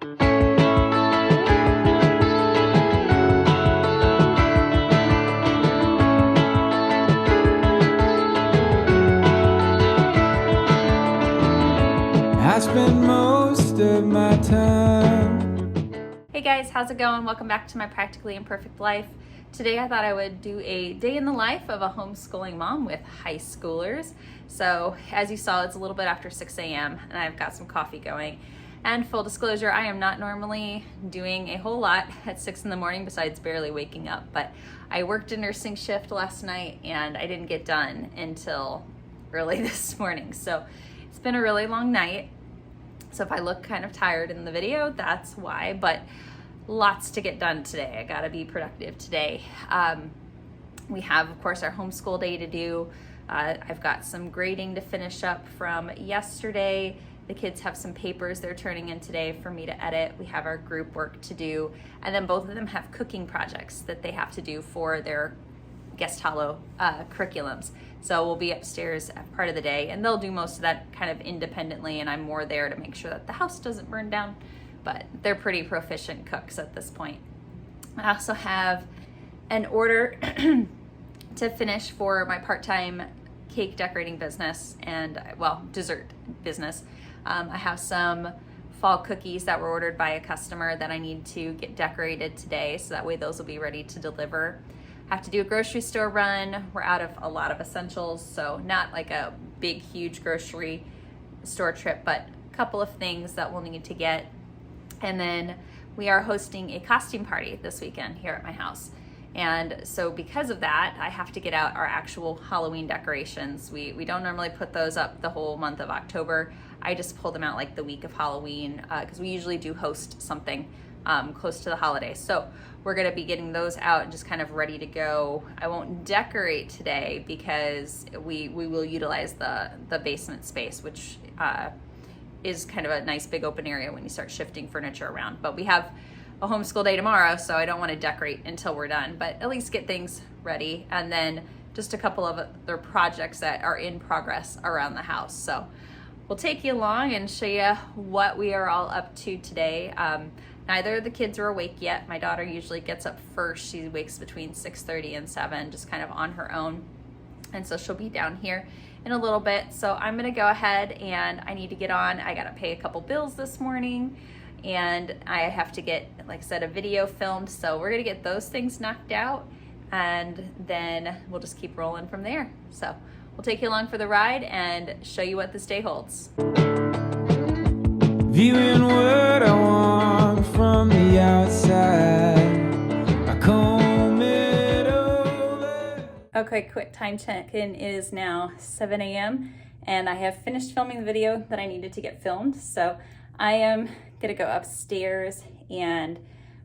I spend most of my time. Hey guys, how's it going? Welcome back to my Practically Imperfect Life. Today I thought I would do a day in the life of a homeschooling mom with high schoolers. So as you saw, it's a little bit after 6 a.m. and I've got some coffee going. And full disclosure, I am not normally doing a whole lot at 6 in the morning besides barely waking up, but I worked a nursing shift last night and I didn't get done until early this morning. So it's been a really long night. So if I look kind of tired in the video, that's why, but lots to get done today. I gotta be productive today. We have, of course, our homeschool day to do. I've got some grading to finish up from yesterday. The kids have some papers they're turning in today for me to edit. We have our group work to do, and then both of them have cooking projects that they have to do for their guest hollow curriculums. So we'll be upstairs part of the day and they'll do most of that kind of independently, and I'm more there to make sure that the house doesn't burn down, but they're pretty proficient cooks at this point. I also have an order to finish for my part-time cake decorating business and, well, dessert business. I have some fall cookies that were ordered by a customer that I need to get decorated today, so that way those will be ready to deliver. Have to do a grocery store run. We're out of a lot of essentials, so not like a big, huge grocery store trip, but a couple of things that we'll need to get. And then we are hosting a costume party this weekend here at my house. And so because of that, I have to get out our actual Halloween decorations. We don't normally put those up the whole month of October. I just pull them out like the week of Halloween because we usually do host something close to the holidays. So we're gonna be getting those out and just kind of ready to go. I won't decorate today because we will utilize the basement space, which is kind of a nice big open area when you start shifting furniture around. But we have a homeschool day tomorrow, so I don't wanna decorate until we're done, but at least get things ready. And then just a couple of other projects that are in progress around the house. So we'll take you along and show you what we are all up to today. Neither of the kids are awake yet. My daughter usually gets up first. She wakes between 6:30 and 7, just kind of on her own. And so she'll be down here in a little bit. So I'm gonna go ahead and I need to get on. I gotta pay a couple bills this morning and I have to get, like I said, a video filmed. So we're gonna get those things knocked out and then we'll just keep rolling from there. So we'll take you along for the ride and show you what this day holds. Viewing what I want from the outside, I comb it over. Okay, quick time check-in. It is now 7 a.m. and I have finished filming the video that I needed to get filmed. So I am gonna go upstairs and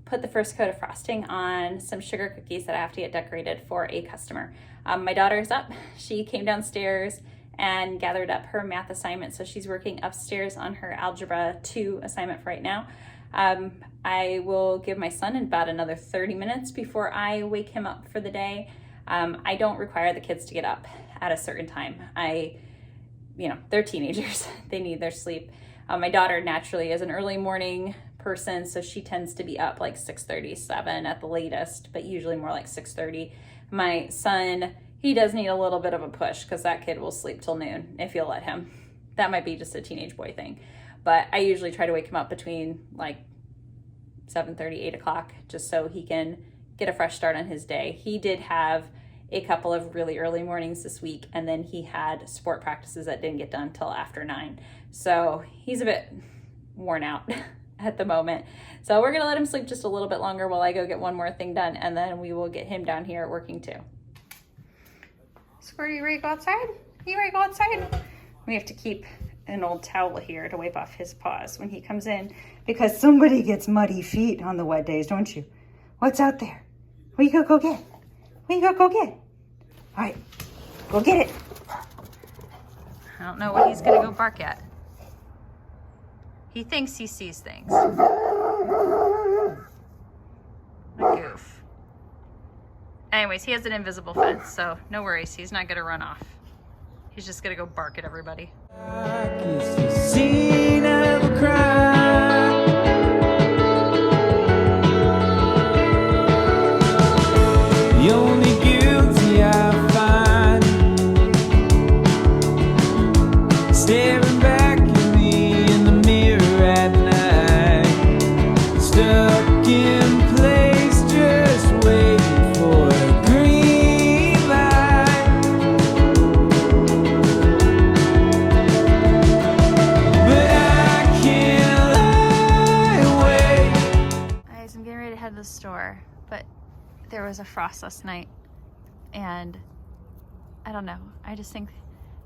put the first coat of frosting on some sugar cookies that I have to get decorated for a customer. My daughter is up. She came downstairs and gathered up her math assignment. So she's working upstairs on her Algebra 2 assignment for right now. I will give my son about another 30 minutes before I wake him up for the day. I don't require the kids to get up at a certain time. They're teenagers. They need their sleep. My daughter naturally is an early morning person, so she tends to be up like 6:37 at the latest, but usually more like 6:30. My son, he does need a little bit of a push because that kid will sleep till noon if you'll let him. That might be just a teenage boy thing. But I usually try to wake him up between like 7:30, 8 o'clock, just so he can get a fresh start on his day. He did have a couple of really early mornings this week, and then he had sport practices that didn't get done till after 9. So he's a bit worn out at the moment. So we're gonna let him sleep just a little bit longer while I go get one more thing done, and then we will get him down here working too. Squirty, you ready to go outside? You ready to go outside? We have to keep an old towel here to wipe off his paws when he comes in, because somebody gets muddy feet on the wet days, don't you? What's out there? What you gonna go get? What you gonna go get? All right, go get it. I don't know what he's gonna go bark at. He thinks he sees things. A goof. Anyways, he has an invisible fence, so no worries. He's not gonna run off. He's just gonna go bark at everybody. I kiss the scene of a crime. store, but there was a frost last night, and I don't know, I just think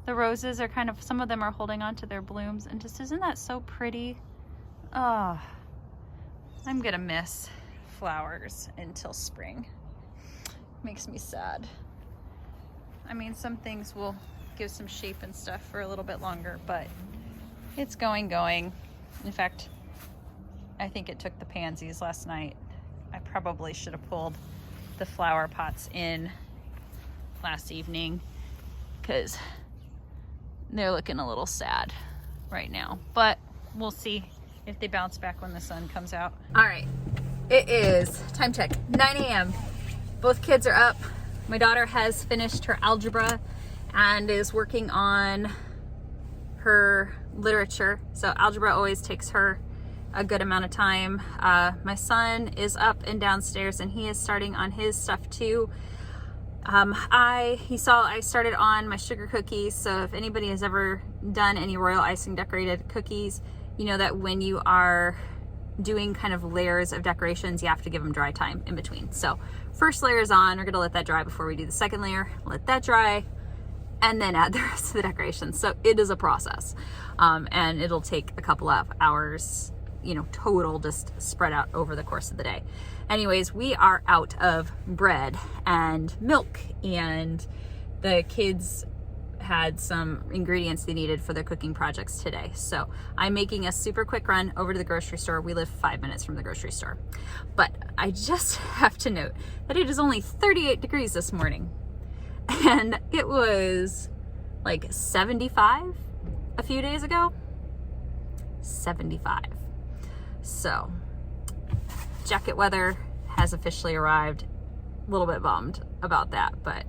the roses are kind of, some of them are holding on to their blooms, and just isn't that so pretty? Oh, I'm gonna miss flowers until spring. Makes me sad. I mean, some things will give some shape and stuff for a little bit longer, but it's going. In fact, I think it took the pansies last night. I probably should have pulled the flower pots in last evening because they're looking a little sad right now, but we'll see if they bounce back when the sun comes out. All right, it is time check, 9 a.m. Both kids are up. My daughter has finished her algebra and is working on her literature. So algebra always takes her a good amount of time. My son is up and downstairs, and he is starting on his stuff too. He saw I started on my sugar cookies. So if anybody has ever done any royal icing decorated cookies, you know that when you are doing kind of layers of decorations, you have to give them dry time in between. So first layer is on, we're gonna let that dry before we do the second layer, let that dry, and then add the rest of the decorations. So it is a process, and it'll take a couple of hours, you know, total, just spread out over the course of the day. Anyways, we are out of bread and milk, and the kids had some ingredients they needed for their cooking projects today. So I'm making a super quick run over to the grocery store. We live 5 minutes from the grocery store. But I just have to note that it is only 38 degrees this morning. And it was like 75 a few days ago. 75. So jacket weather has officially arrived. A little bit bummed about that, but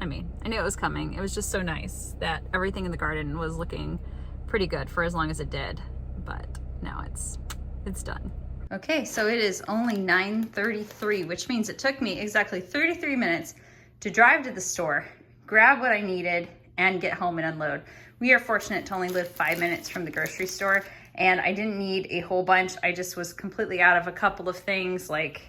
I mean, I knew it was coming. It was just so nice that everything in the garden was looking pretty good for as long as it did, but now it's done. Okay, so it is only 9:33, which means it took me exactly 33 minutes to drive to the store, grab what I needed, and get home and unload. We are fortunate to only live 5 minutes from the grocery store, and I didn't need a whole bunch. I just was completely out of a couple of things like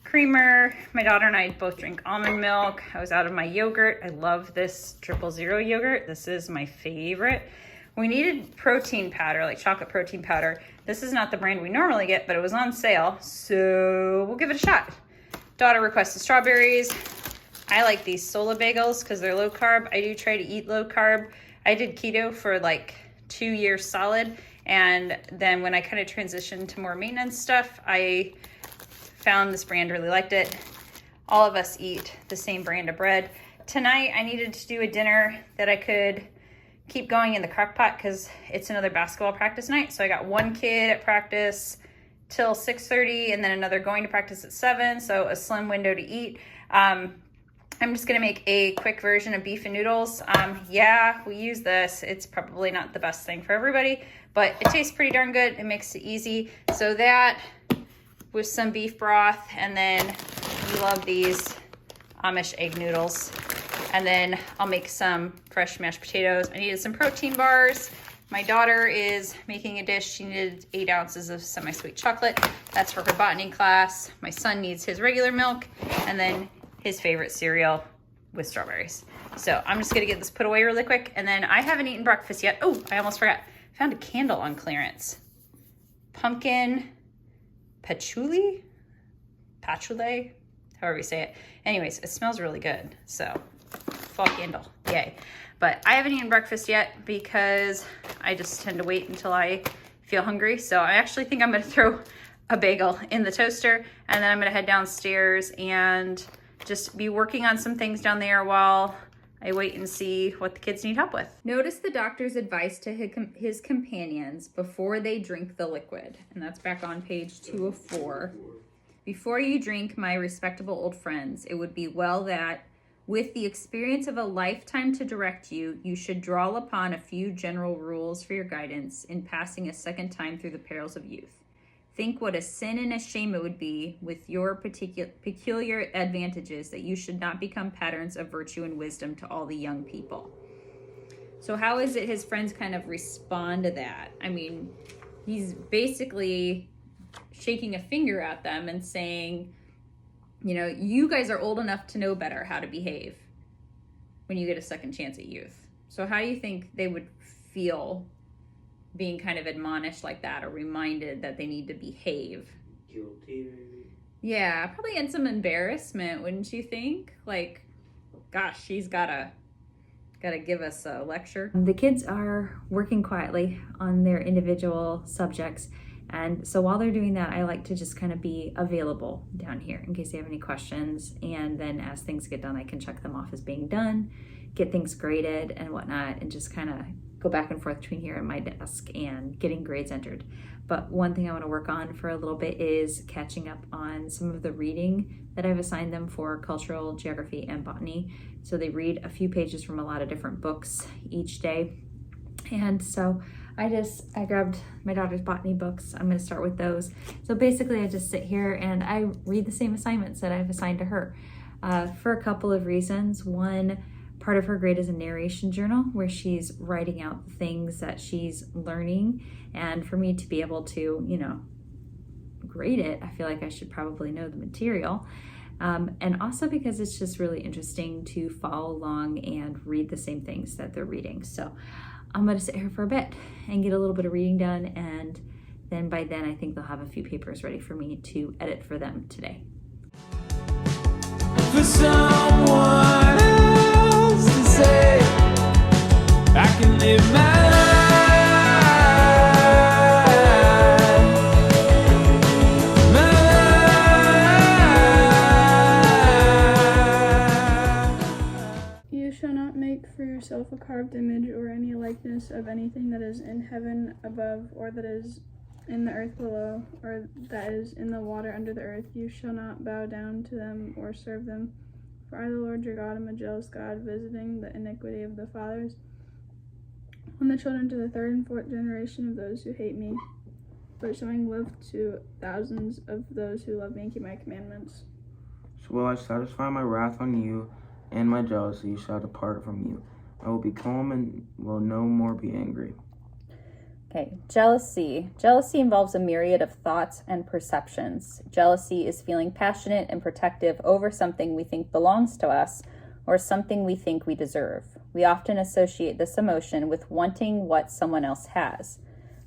creamer. My daughter and I both drink almond milk. I was out of my yogurt. I love this 000 yogurt. This is my favorite. We needed protein powder, like chocolate protein powder. This is not the brand we normally get, but it was on sale, so we'll give it a shot. Daughter requested strawberries. I like these Sola bagels because they're low carb. I do try to eat low carb. I did keto for like 2 years solid, and then when I kind of transitioned to more maintenance stuff, I found this brand, really liked it. All of us eat the same brand of bread. Tonight I needed to do a dinner that I could keep going in the crock pot because it's another basketball practice night. So I got one kid at practice till 6:30 and then another going to practice at 7, so a slim window to eat. I'm just gonna make a quick version of beef and noodles. Yeah, we use this. It's probably not the best thing for everybody, but it tastes pretty darn good. It makes it easy. So that with some beef broth, and then we love these Amish egg noodles. And then I'll make some fresh mashed potatoes. I needed some protein bars. My daughter is making a dish. She needed 8 ounces of semi-sweet chocolate. That's for her botany class. My son needs his regular milk, and then his favorite cereal with strawberries. So I'm just gonna get this put away really quick, and then I haven't eaten breakfast yet. Oh, I almost forgot. I found a candle on clearance. Pumpkin patchouli, however you say it. Anyways, it smells really good. So fall candle, yay. But I haven't eaten breakfast yet because I just tend to wait until I feel hungry. So I actually think I'm gonna throw a bagel in the toaster, and then I'm gonna head downstairs and just be working on some things down there while I wait and see what the kids need help with. Notice the doctor's advice to his companions before they drink the liquid. And that's back on page 2 of 4. Before you drink, my respectable old friends, it would be well that, with the experience of a lifetime to direct you, you should draw upon a few general rules for your guidance in passing a second time through the perils of youth. Think what a sin and a shame it would be, with your peculiar advantages, that you should not become patterns of virtue and wisdom to all the young people. So how is it his friends kind of respond to that? I mean, he's basically shaking a finger at them and saying, you know, you guys are old enough to know better how to behave when you get a second chance at youth. So how do you think they would feel being kind of admonished like that, or reminded that they need to behave? Guilty, maybe. Yeah, probably in some embarrassment, wouldn't you think? Like, gosh, she's gotta give us a lecture. The kids are working quietly on their individual subjects. And so while they're doing that, I like to just kind of be available down here in case they have any questions. And then as things get done, I can check them off as being done, get things graded and whatnot, and just kind of go back and forth between here and my desk and getting grades entered. But one thing I want to work on for a little bit is catching up on some of the reading that I've assigned them for cultural geography and botany. So they read a few pages from a lot of different books each day. And so I grabbed my daughter's botany books. I'm going to start with those. So basically I just sit here and I read the same assignments that I've assigned to her for a couple of reasons. One, part of her grade is a narration journal where she's writing out things that she's learning. And for me to be able to, you know, grade it, I feel like I should probably know the material. And also because it's just really interesting to follow along and read the same things that they're reading. So I'm going to sit here for a bit and get a little bit of reading done. And then by then, I think they'll have a few papers ready for me to edit for them today. For someone else to say, I can live my You shall not make for yourself a carved image or any likeness of anything that is in heaven above, or that is in the earth below, or that is in the water under the earth. You shall not bow down to them or serve them. For I, the Lord your God, am a jealous God, visiting the iniquity of the fathers on the children to the third and fourth generation of those who hate me, but showing love to thousands of those who love me and keep my commandments. So will I satisfy my wrath on you, and my jealousy shall depart from you. I will be calm and will no more be angry. Okay, jealousy. Jealousy involves a myriad of thoughts and perceptions. Jealousy is feeling passionate and protective over something we think belongs to us or something we think we deserve. We often associate this emotion with wanting what someone else has.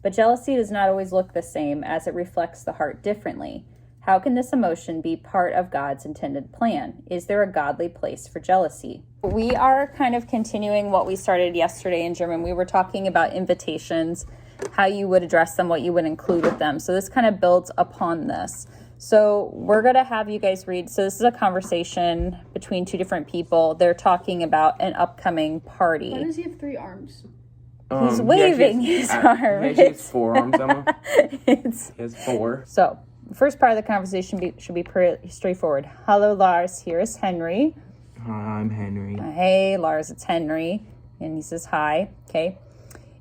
But jealousy does not always look the same, as it reflects the heart differently. How can this emotion be part of God's intended plan? Is there a godly place for jealousy? We are kind of continuing what we started yesterday in German. We were talking about invitations, how you would address them, what you would include with them. So this kind of builds upon this. So we're going to have you guys read. So this is a conversation between two different people. They're talking about an upcoming party. Why does he have 3 arms? He's waving his arm. He has 4 arms, Emma. He has 4. So the first part of the conversation should be pretty straightforward. Hello, Lars. Here is Henry. Hi, I'm Henry. Hey, Lars, it's Henry. And he says hi. Okay.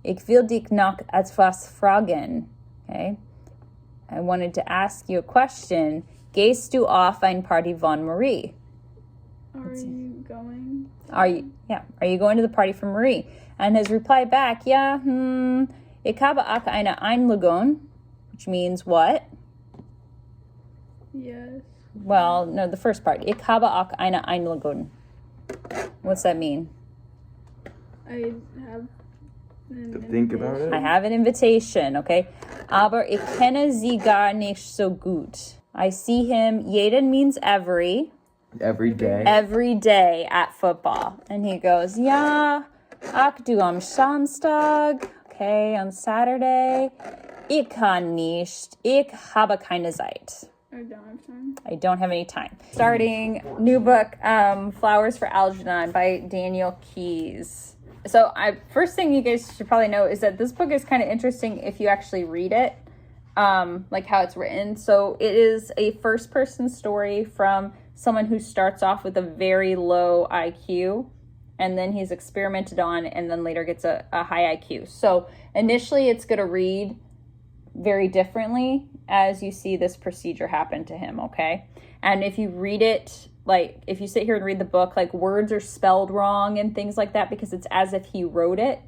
Ik wil dich nog etwas fragen. Okay. I wanted to ask you a question. Gehst du auf ein Party von Marie? Are you going? Are you going to the party for Marie? And his reply back, ja, ich habe auch eine Einladung, which means what? Yes. Well, no, the first part. Ich habe auch eine Einladung. What's that mean? I have To think about it. I have an invitation, okay? Aber ich kenne sie gar nicht so gut. I see him, jeden means every Every day at football. And he goes, ja, ach du am Samstag, okay, on Saturday. Ich kann nicht, ich habe keine Zeit. I don't have time. I don't have any time. Starting new book, Flowers for Algernon by Daniel Keyes. So first thing you guys should probably know is that this book is kind of interesting if you actually read it, like how it's written. So it is a first-person story from someone who starts off with a very low IQ, and then he's experimented on, and then later gets a high IQ. So initially it's going to read very differently as you see this procedure happen to him, okay? And if you read it, like if you sit here and read the book, like words are spelled wrong and things like that because it's as if he wrote it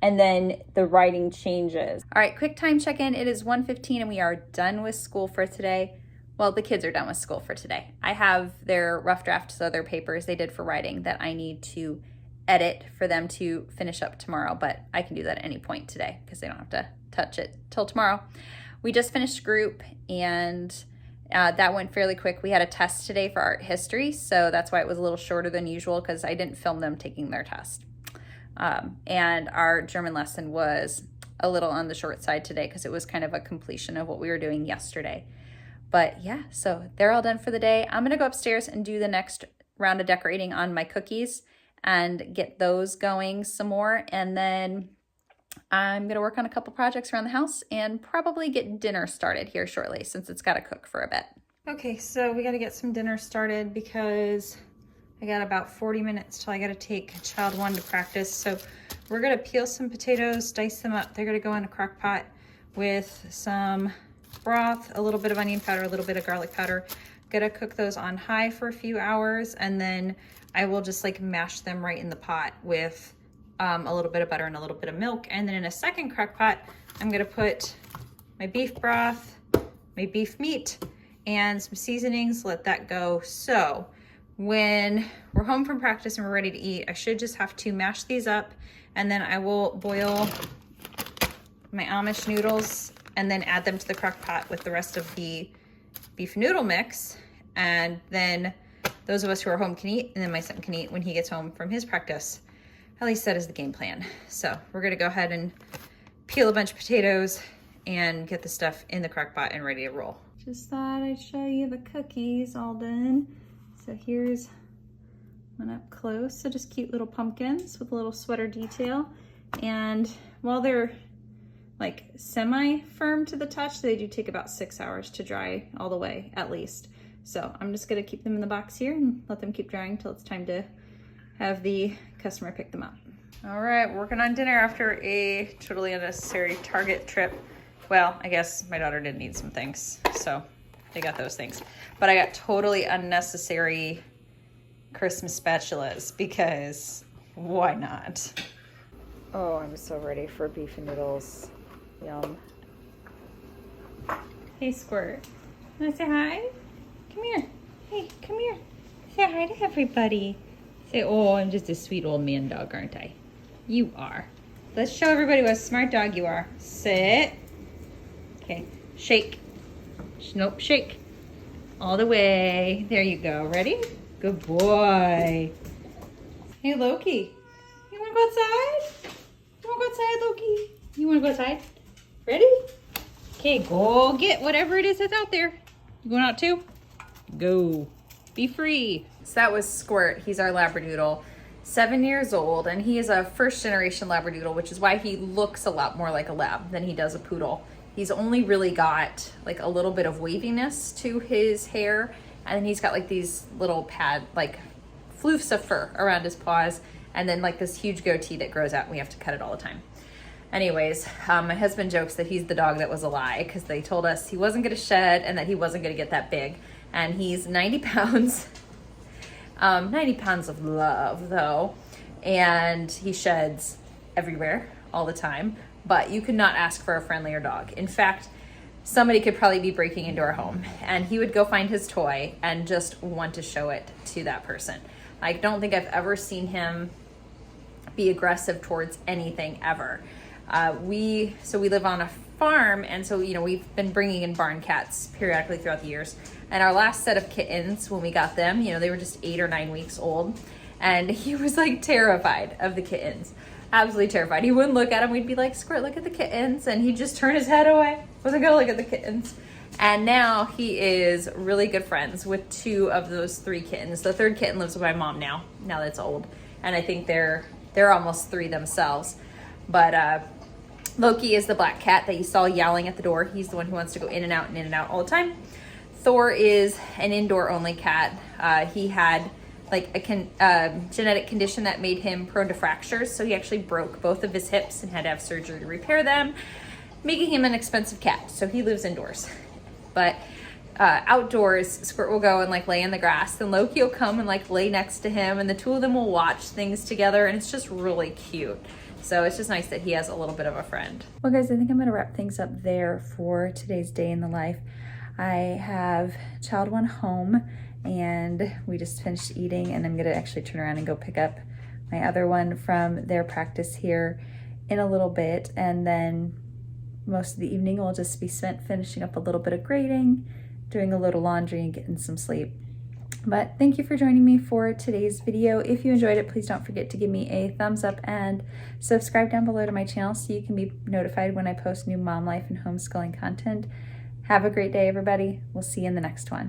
and then the writing changes. All right, quick time check-in. It is 1:15 and we are done with school for today. Well, the kids are done with school for today. I have their rough drafts, so their papers they did for writing that I need to edit for them to finish up tomorrow, but I can do that at any point today because they don't have to touch it till tomorrow. We just finished group and that went fairly quick. We had a test today for art history, so that's why it was a little shorter than usual because I didn't film them taking their test. And our German lesson was a little on the short side today because it was kind of a completion of what we were doing yesterday. But yeah, so they're all done for the day. I'm gonna go upstairs and do the next round of decorating on my cookies and get those going some more. And then I'm gonna work on a couple projects around the house and probably get dinner started here shortly since it's gotta cook for a bit. Okay, so we gotta get some dinner started because I got about 40 minutes till I gotta take child 1 to practice. So we're gonna peel some potatoes, dice them up. They're gonna go in a crock pot with some broth, a little bit of onion powder, a little bit of garlic powder. Gonna cook those on high for a few hours, and then I will just like mash them right in the pot with a little bit of butter and a little bit of milk. And then in a second crock pot, I'm gonna put my beef broth, my beef meat, and some seasonings, let that go. So when we're home from practice and we're ready to eat, I should just have to mash these up, and then I will boil my Amish noodles and then add them to the crock pot with the rest of the beef noodle mix. And then those of us who are home can eat, and then my son can eat when he gets home from his practice. At least that is the game plan. So we're gonna go ahead and peel a bunch of potatoes and get the stuff in the crock pot and ready to roll. Just thought I'd show you the cookies all done. So here's one up close. So just cute little pumpkins with a little sweater detail. And while they're like semi-firm to the touch, they do take about 6 hours to dry all the way, at least. So I'm just gonna keep them in the box here and let them keep drying until it's time to have the customer pick them up. All right, working on dinner after a totally unnecessary Target trip. Well, I guess my daughter did need some things, so they got those things. But I got totally unnecessary Christmas spatulas because why not? Oh, I'm so ready for beef and noodles. Yum. Hey, Squirt. Wanna say hi? Come here. Hey, come here. Say hi to everybody. Say, oh, I'm just a sweet old man dog, aren't I? You are. Let's show everybody what a smart dog you are. Sit. Okay, shake. Nope, shake. All the way. There you go. Ready? Good boy. Hey, Loki. You wanna go outside? You wanna go outside, Loki? You wanna go outside? Ready? Okay, go get whatever it is that's out there. You going out too? Go. Be free. So that was Squirt. He's our Labradoodle, 7 years old, and he is a first generation Labradoodle, which is why he looks a lot more like a lab than he does a poodle. He's only really got like a little bit of waviness to his hair, and then he's got like these little like floofs of fur around his paws, and then like this huge goatee that grows out and we have to cut it all the time. Anyways, my husband jokes that he's the dog that was a lie because they told us he wasn't going to shed and that he wasn't going to get that big. And he's 90 pounds, 90 pounds of love though. And he sheds everywhere all the time, but you could not ask for a friendlier dog. In fact, somebody could probably be breaking into our home and he would go find his toy and just want to show it to that person. I don't think I've ever seen him be aggressive towards anything ever. We live on a farm, and so, you know, we've been bringing in barn cats periodically throughout the years. And our last set of kittens, when we got them, you know, they were just 8 or 9 weeks old, and he was like terrified of the kittens. Absolutely terrified. He wouldn't look at them. We'd be like, Squirt, look at the kittens. And he'd just turn his head away. Wasn't gonna look at the kittens. And now he is really good friends with 2 of those 3 kittens. The 3rd kitten lives with my mom now that it's old. And I think they're almost 3 themselves. But Loki is the black cat that you saw yowling at the door. He's the one who wants to go in and out all the time. Thor is an indoor only cat. He had like a genetic condition that made him prone to fractures. So he actually broke both of his hips and had to have surgery to repair them, making him an expensive cat. So he lives indoors. But outdoors, Squirt will go and like lay in the grass. Then Loki will come and like lay next to him, and the 2 of them will watch things together, and it's just really cute. So it's just nice that he has a little bit of a friend. Well guys, I think I'm gonna wrap things up there for today's day in the life. I have child one home and we just finished eating, and I'm gonna actually turn around and go pick up my other one from their practice here in a little bit. And then most of the evening will just be spent finishing up a little bit of grading, doing a little laundry, and getting some sleep. But thank you for joining me for today's video. If you enjoyed it, please don't forget to give me a thumbs up and subscribe down below to my channel so you can be notified when I post new mom life and homeschooling content. Have a great day, everybody. We'll see you in the next one.